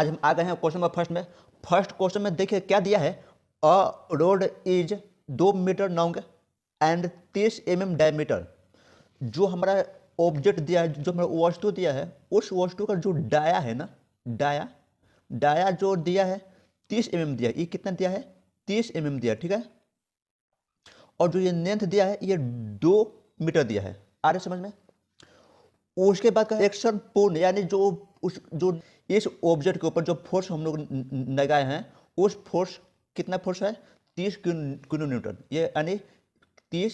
आज हम आ गए हैं क्वेश्चन नंबर फर्स्ट में। फर्स्ट क्वेश्चन में देखिए क्या दिया है, a road is 2 metre long and 30 mm diameter. जो हमारा ऑब्जेक्ट दिया है, जो हमारा वस्तु दिया है, उस वस्तु का जो डाया है ना, डाया डाया जो दिया है 30 mm दिया है। ये कितना दिया है? 30 mm दिया है, ठीक है। और जो ये लेंथ दिया है ये 2 मीटर दिया है। आ रहे समझ में? उसके बाद का एक्शन पूर्ण, यानी जो इस ऑब्जेक्ट के ऊपर जो फोर्स हम लोग लगाए हैं, उस फोर्स कितना फोर्स है? 30 किलो न्यूटन। ये यानी 30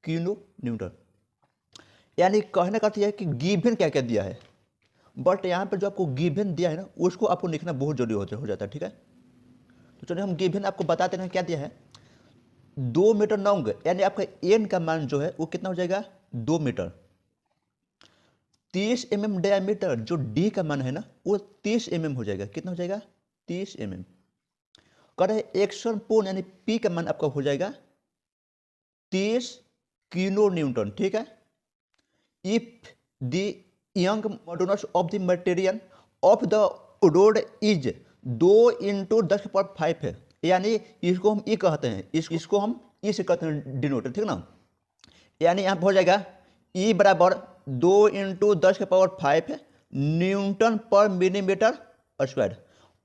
किलो न्यूटन। यानी कहने का अर्थ यह है कि गिवन क्या क्या दिया है, बट यहाँ पर जो आपको गिवन दिया है ना, उसको आपको लिखना बहुत जरूरी हो जाता है, ठीक है। तो चलिए हम गिवन आपको बताते हैं क्या दिया है। 2 मीटर लॉन्ग, यानी आपका एन का मान जो है वो कितना हो जाएगा? 2 मीटर। 30 mm डायमीटर, जो डी का मान है ना, वो 30 mm हो जाएगा। कितना हो जाएगा? 30 mm। कर रहे एक्शन पूर्ण, यानी पी का मान आपका हो जाएगा 30 किलो न्यूटन, ठीक है। If the young modulus of the material of the road is 2 × 10⁵ है, यानी इसको हम ई कहते हैं, इसको हम ई से कहते हैं डिनोटर, ठीक ना। यानी यहाँ पर हो जाएगा ई बराबर 2 × 10⁵ न्यूटन पर मिलीमीटर स्क्वायर।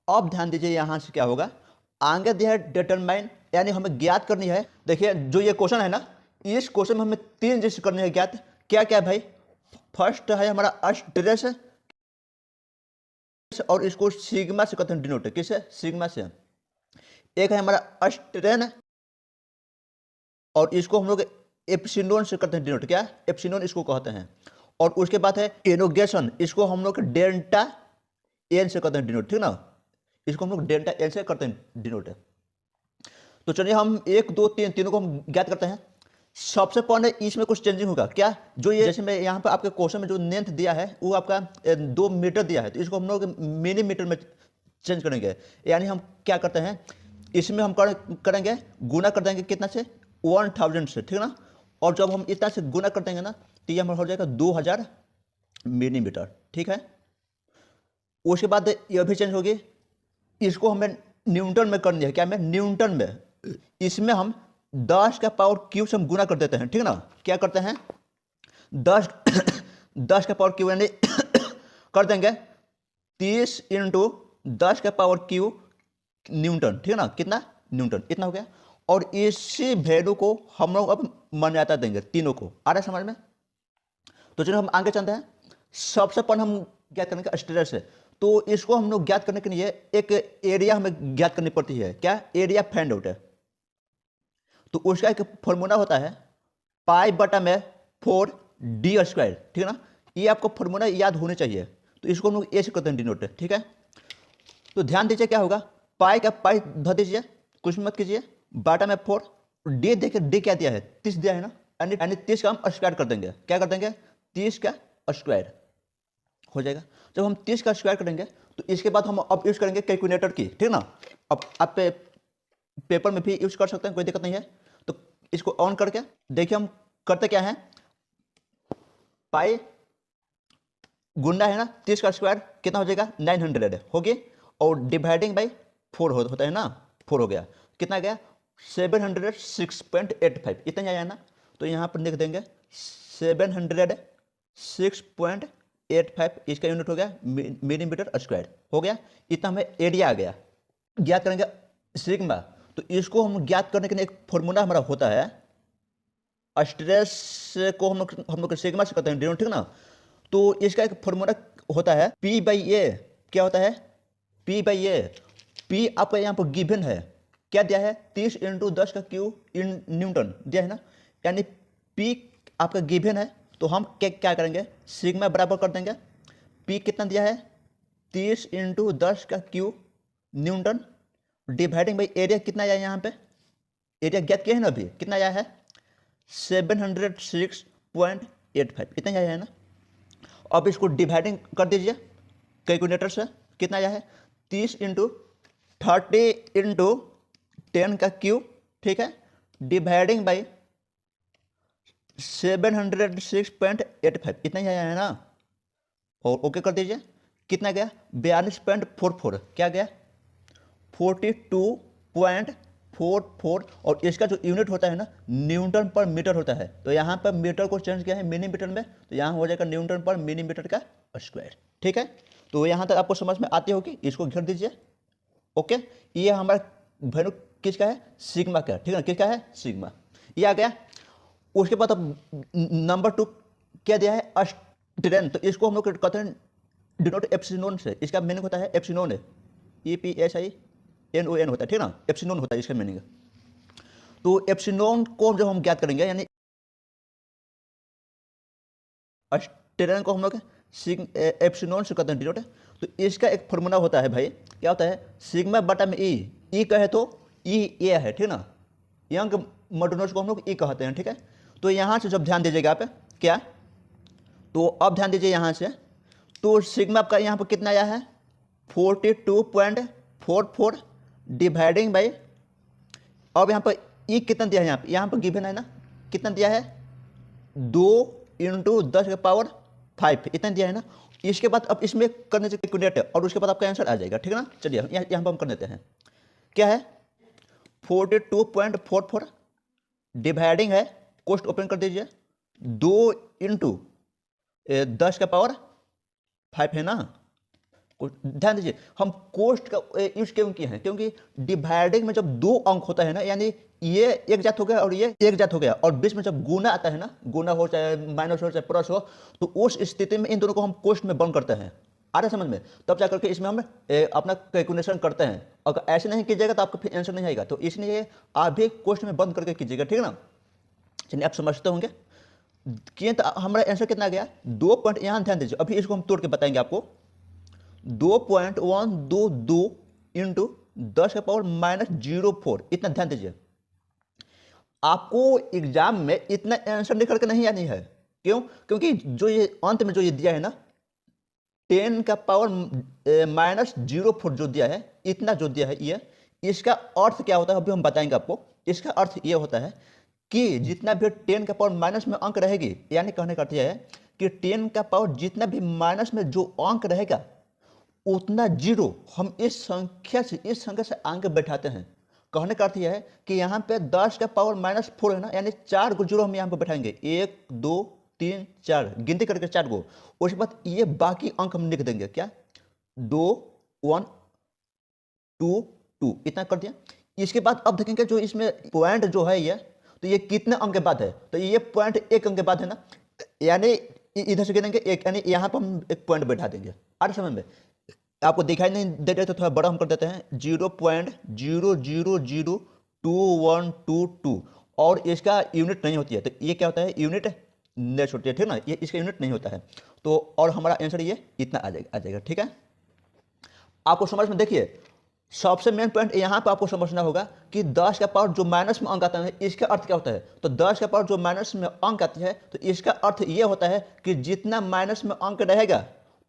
अब ध्यान दीजिए यहाँ से क्या होगा, आगे दिया है डिटरमाइन, यानी हमें ज्ञात करनी है। देखिए जो ये क्वेश्चन है ना, इस क्वेश्चन में हमें 3 चीज करनी है ज्ञात। क्या क्या है भाई? फर्स्ट है हमारा स्ट्रेस, और इसको सिग्मा से कहते हैं डिनोट, किससे? सिग्मा से। एक है हमारा स्ट्रेन, और इसको हम लोग एप्सिलॉन से करते हैं डिनोट। क्या? एप्सिलॉन इसको कहते हैं। और उसके बाद है एनोगेशन, इसको हम लोग डेल्टा एन से करते हैं डिनोट, ठीक ना। इसको हम लोग डेल्टा एन से करते हैं डिनोट। तो चलिए हम 1 2 3 तीनों को हम ज्ञात करते हैं। सबसे पहले इसमें कुछ चेंजिंग होगा। क्या? जो ये जैसे मैं यहाँ पे आपके क्वेश्चन में जो लेंथ दिया है वो आपका 2 मीटर दिया है, तो इसको हम लोग मिलीमीटर में चेंज करेंगे। यानी हम क्या करते हैं, इसमें हम करेंगे गुना कर देंगे कितना से? 1000 से, ठीक ना। और जब हम इतना से गुना कर देंगे ना, तो ये हमारा हो जाएगा 2000 मिलीमीटर, ठीक है। उसके बाद यह भी चेंज होगी, इसको हमें न्यूटन में करनी है। क्या में? न्यूटन में। इसमें हम 10⁻³ से हम गुना कर देते हैं, ठीक ना। क्या करते हैं? 10⁻³ यानी कर देंगे 30 × 10⁻³ न्यूटन, ठीक है ना। कितना? न्यूटन। इतना हो गया। और इसी वैल्यू को हम लोग अब मान्यता देंगे तीनों को। आ रहा है समझ में? तो चलिए हम आगे चलते हैं। सबसे पहले हम ज्ञात करने का स्ट्रेस है, तो इसको हम लोग ज्ञात करने के लिए एक एरिया हमें ज्ञात करनी पड़ती है। क्या? एरिया फाइंड आउट है। तो उसका एक फॉर्मूला होता है π/4d², ठीक है ना। ये आपको फॉर्मूला याद होने चाहिए। तो इसको हम लोग ए से करते हैं डिनोट, ठीक है। तो ध्यान दीजिए क्या होगा, पाई का पाई धर दीजिए, कुछ मत कीजिए, बाटा में 4, डी देखिए डी क्या दिया है? 30 दिया है ना, यानी 30 का हम स्क्वायर कर देंगे। क्या कर देंगे? 30 का स्क्वायर हो जाएगा। जब हम 30 का स्क्वायर करेंगे तो इसके बाद हम अब यूज करेंगे कैलकुलेटर की, ठीक ना। अब आप पेपर में भी यूज कर सकते हैं, कोई दिक्कत नहीं है। तो इसको ऑन करके देखिए हम करते क्या है, पाई गुना है ना 30 का स्क्वायर, कितना हो जाएगा? 900 हो गया। और डिवाइडिंग बाई 4 होता है ना, 4 हो गया। कितना गया? 706.85, इतना आया ना। तो यहाँ पर लिख देंगे 706.85, इसका यूनिट हो गया मिलीमीटर स्क्वायर, हो गया। इतना हमें एरिया आ गया। ज्ञात करेंगे सिग्मा, तो इसको हम ज्ञात करने के लिए एक फॉर्मूला हमारा होता है। स्ट्रेस को हम लोग सिग्मा से कहते हैं डिनोट, ठीक ना। तो इसका एक फॉर्मूला होता है P/A। क्या होता है? P/A। P आपका यहाँ पर गिवन है, क्या दिया है? 30 × 10⁻³ न्यूटन दिया है ना। यानी P आपका गिवन है, तो हम क्या करेंगे? सिग्मा बराबर कर देंगे। P कितना दिया है? 30 × 10⁻³ न्यूटन, डिवाइडिंग बाई एरिया कितना आया यहाँ पे? एरिया ज्ञात किया है ना अभी, कितना आया है? 706.85, इतना आया है ना। अब इसको डिवाइडिंग कर दीजिए कैलकुलेटर से, कितना आया है? 30 × 30 × 10⁻³, ठीक है, डिवाइडिंग बाई 706.85, इतना ही आया है ना। और ओके कर दीजिए। कितना गया 42.44, क्या गया 42.44, और इसका जो यूनिट होता है ना न्यूटन पर मीटर होता है। तो यहाँ पर मीटर को चेंज किया है मिलीमीटर में, तो यहाँ हो जाएगा न्यूटन पर मिलीमीटर का स्क्वायर। ठीक है, तो यहाँ तक आपको समझ में आती होगी, इसको घेर दीजिए। ओके, ये हमारा वैल्यू किसका है, सिग्मा का, ठीक है, किसका है, सिग्मा, ये आ गया। उसके बाद अब नंबर 2 क्या दिया है, स्ट्रेन, तो इसको हम लोग कहते हैं डिनोट एप्सिलॉन से, इसका मीनिंग होता है एप्सिलॉन है, EPSILON होता है, ठीक ना, एप्सिलॉन होता है इसका मीनिंग। तो एप्सिलॉन को जब हम ज्ञात करेंगे, यानी स्ट्रेन को हम लोग एप्सिलॉन से कहते हैं डिनोट, तो इसका एक फॉर्मूला होता है भाई, क्या होता है, सिग्मा बटा में ई कहे तो ई ए है, ठीक ना, यंग मॉड्यूलस को हम लोग ई कहते हैं। ठीक है, तो यहाँ से जब ध्यान दीजिएगा आप क्या, तो अब ध्यान दीजिए यहाँ से, तो सिग्मा आपका यहाँ पर कितना आया है 42.44 डिवाइडिंग बाई, अब यहाँ पर ई कितना दिया है, यहाँ पर गिवन है ना, कितना दिया है 2 × 10⁵ इतना दिया है ना। इसके बाद अब इसमें करने से कैलकुलेट है और उसके बाद आपका आंसर आ जाएगा, ठीक है ना। चलिए यहाँ पर हम कर देते हैं, क्या है 42.44 डिवाइडिंग है, कोष्ट ओपन कर दीजिए, 2 × 10⁵ है ना। ध्यान दीजिए, हम कोष्ट का यूज क्यों किए हैं, क्योंकि डिवाइडिंग में जब 2 अंक होता है ना, यानी ये एक जात हो गया और ये एक जात हो गया, और बीच में जब गुना आता है ना, गुना हो चाहे माइनस हो चाहे प्लस हो, तो उस स्थिति में इन दोनों को हम कोष्ट में बंद करते हैं, आ रहा समझ में, तब जा करके इसमें हम अपना कैलकुलेशन करते हैं। अगर ऐसे नहीं कीजिएगा तो आपका फिर आंसर नहीं आएगा, तो इसलिए आप भी कोष्ट में बंद करके कीजिएगा, ठीक है ना। चलिए आप समझते होंगे किए, तो हमारा आंसर कितना गया 2 पॉइंट, यहाँ ध्यान दीजिए, अभी इसको हम तोड़ के बताएंगे आपको, 2.122 × 10⁻⁻04, इतना ध्यान दीजिए। आपको एग्जाम में इतना आंसर निकल के नहीं आनी है, क्यों, क्योंकि जो ये अंत में जो ये दिया है ना 10⁻⁻04 जो दिया है, इतना जो दिया है ये, इसका अर्थ क्या होता है अभी हम बताएंगे आपको। इसका अर्थ ये होता है कि जितना भी 10⁻⁻ में अंक रहेगी, यानी कहने का अर्थ यह है कि 10⁻⁻ जितना भी माइनस में जो अंक रहेगा उतना जीरो हम इस संख्या से आगे बैठाते हैं। कहने का अर्थ यह है कि यहाँ पे 10⁻⁻4 है ना, यानी 4 को जीरो हम यहाँ पे बैठाएंगे, 1 2 3 4 गिनती करके 4 को, उसके बाद ये बाकी अंक हम लिख देंगे, क्या 2 1 2 2, इतना कर दिया। इसके बाद अब देखेंगे जो इसमें पॉइंट जो है ये, तो ये कितने अंक के बाद है, तो ये पॉइंट 1 अंक के बाद है ना, यानी इधर से गिनेंगे 1, यानी यहाँ पर हम एक पॉइंट बैठा देंगे। अरे समझ में आपको दिखाई नहीं दे रहे तो थोड़ा बड़ा हम कर देते हैं, 0.0002122, और इसका यूनिट नहीं होती है, तो ये क्या होता है, यूनिट नेक्स्ट होती है, ठीक ना, ये इसका यूनिट नहीं होता है, तो और हमारा आंसर ये इतना आ जाएगा, ठीक है। आपको समझ में, देखिए सबसे मेन पॉइंट यहाँ पर आपको समझना होगा कि 10⁻ जो माइनस में अंक आता है, इसका अर्थ क्या होता है, तो 10⁻ जो माइनस में अंक आती है, तो इसका अर्थ ये होता है कि जितना माइनस में अंक रहेगा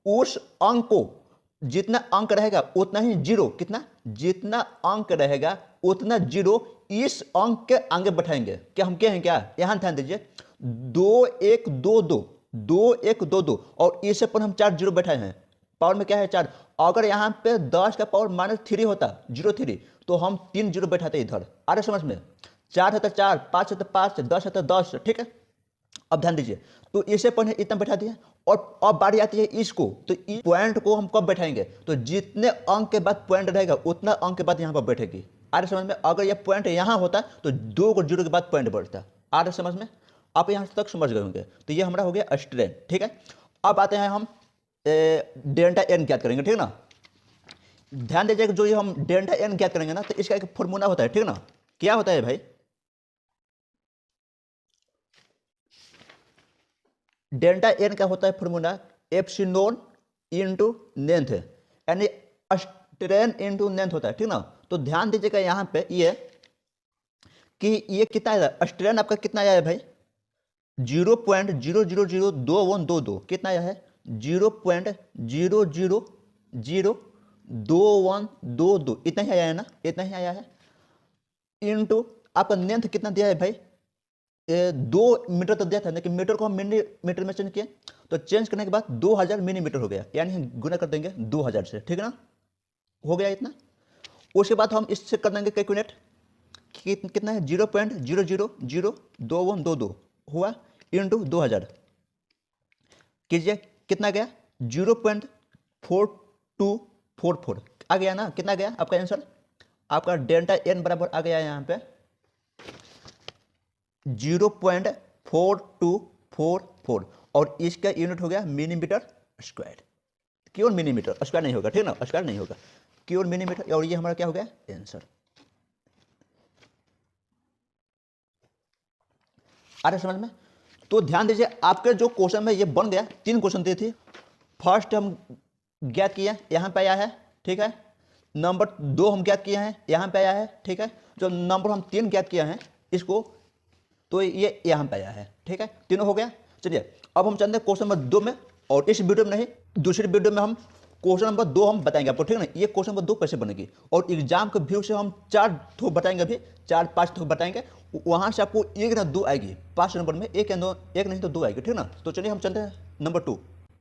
उस अंक को, जितना अंक रहेगा उतना ही जीरो, कितना, जितना अंक रहेगा उतना जीरो इस अंक के आगे बैठाएंगे। क्या हम क्या हैं, क्या, यहाँ ध्यान दीजिए, 2 1 2 2 2 1 2 2, और इससे पर हम 4 जीरो बैठाए हैं, पावर में क्या है 4, अगर यहाँ पे 10⁻⁻3 होता 03, तो हम 3 जीरो बैठाते इधर, आ रहे समझ में, 4 है तो 4, 5 है तो 5, 10 है तो 10, ठीक है। अब ध्यान दीजिए, तो इसे पर इतना बैठा दिया, और अब बारी आती है इसको, तो इस पॉइंट को हम कब बैठाएंगे, तो जितने अंक के बाद पॉइंट रहेगा उतना अंक के बाद यहाँ पर बैठेगी, आ रहे समझ में। अगर ये पॉइंट यहाँ होता तो 2 को जीरो के बाद पॉइंट बढ़ता, आ रहे समझ में, आप यहाँ तक समझ गए होंगे। तो ये हमारा हो गया स्ट्रेन, ठीक है। अब आते हैं हम डेल्टा एन ज्ञात करेंगे, ठीक ना। ध्यान दीजिएगा, जो ये हम डेल्टा एन ज्ञात करेंगे ना, तो इसका एक फॉर्मूला होता है, ठीक ना। क्या होता है भाई, डेल्टा एन का होता है फॉर्मूला एप्सिलॉन इंटू लेंथ, यानी स्ट्रेन इंटू लेंथ होता है, ठीक ना। तो ध्यान दीजिएगा यहाँ पे ये कि ये कितना आया, स्ट्रेन आपका कितना आया है भाई, 0.0002122, कितना आया है 0.0002122, इतना ही आया है ना, इतना ही आया है, इंटू आपका लेंथ कितना दिया है भाई 2 मीटर तो दिया था, लेकिन मीटर को हम मिलीमीटर में चेंज किए, तो चेंज करने के बाद 2000 मिलीमीटर हो गया, यानी हम गुना कर देंगे 2000 से, ठीक है ना, हो गया इतना। उसके बाद हम इससे कर देंगे कैलकुलेट, कितना है 0.000222 हुआ इंटू 2000 कीजिए, कितना गया 0.4244 आ गया ना, कितना गया आपका आंसर, आपका डेल्टा एन बराबर आ गया यहाँ पे 0.4244 और इसका यूनिट हो गया मिलीमीटर स्क्वायर, केवल मिलीमीटर, स्क्वायर नहीं होगा, ठीक ना, स्क्वायर नहीं होगा, केवल मिलीमीटर, और ये हमारा क्या हो गया आंसर। आ रहा समझ में? तो ध्यान दीजिए, आपके जो क्वेश्चन में ये बन गया, 3 क्वेश्चन दी थी, फर्स्ट हम ज्ञात किया यहाँ पे आया है, ठीक है, नंबर 2 हम ज्ञात किए हैं यहाँ पे आया है, ठीक है, जो नंबर हम 3 ज्ञात किया है इसको, तो ये यहाँ पे आया है, ठीक है, तीनों हो गया। चलिए अब हम चलते हैं क्वेश्चन नंबर 2 में, और इस वीडियो में नहीं, दूसरी वीडियो में हम क्वेश्चन नंबर 2 हम बताएंगे आपको, ठीक है ना, ये क्वेश्चन नंबर 2 कैसे बनेगी, और एग्जाम के व्यू से हम 4 थोक बताएंगे, अभी 4-5 थोक बताएंगे, वहाँ से आपको 1 ना 2 आएगी, 5 नंबर में 1 या 2, 1 नहीं तो 2 आएगी, ठीक है ना। तो चलिए हम चलते हैं नंबर 2।